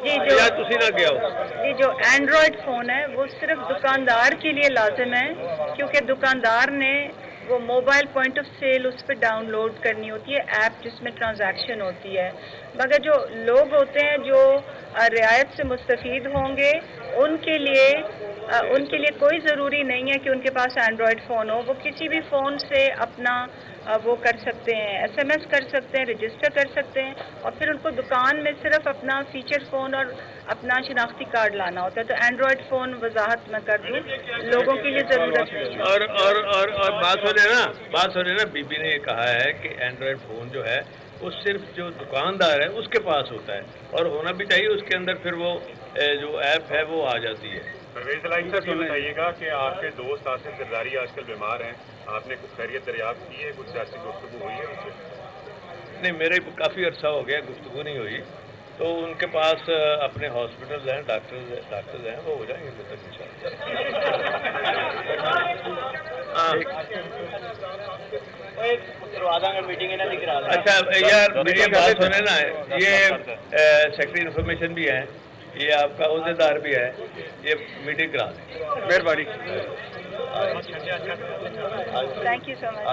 जी जो Android phone है वो सिर्फ दुकानदार के लिए लाजिम है, क्योंकि दुकानदार ने वो मोबाइल पॉइंट ऑफ सेल उस पर डाउनलोड करनी होती है, ऐप जिसमें ट्रांजैक्शन होती है। मगर जो लोग होते हैं जो रियायत से मुस्तफ़ीद होंगे, उनके लिए कोई ज़रूरी नहीं है कि उनके पास एंड्रॉयड फ़ोन हो। वो किसी भी फ़ोन से अपना वो कर सकते हैं, SMS कर सकते हैं, रजिस्टर कर सकते हैं, और फिर उनको दुकान में सिर्फ अपना फीचर फ़ोन और अपना शिनाख्ती कार्ड लाना होता है। तो एंड्रॉयड फ़ोन वजाहत मैं कर दूँ, लोगों के लिए ज़रूरत नहीं है। और बात सुने ना, बीबी ने ये कहा है कि एंड्रॉयड फ़ोन जो है वो सिर्फ जो दुकानदार है उसके पास होता है, और होना भी चाहिए उसके अंदर, फिर वो जो ऐप है वो आ जाती है। परवेज लाइन सर, ये बताइएगा कि आपके दोस्त आसिफ जरदारी आजकल बीमार हैं, आपने कुछ खैरियत दरियाफ्त की है, कुछ सियासी गुफ्तगू हुई है उनसे? नहीं, मेरे काफ़ी अर्सा हो गया गुफ्तगू नहीं हुई, तो उनके पास अपने हॉस्पिटल्स हैं, डॉक्टर्स हैं, वो हो जाएंगे फिर तक इंशाल्लाह। अच्छा यार, मेरी बात सुने ना, ये सेक्रेटरी इन्फॉर्मेशन भी है, ये आपका अहदेदार भी है, ये मीटिंग करा दें, मेहरबानी। Thank you so much.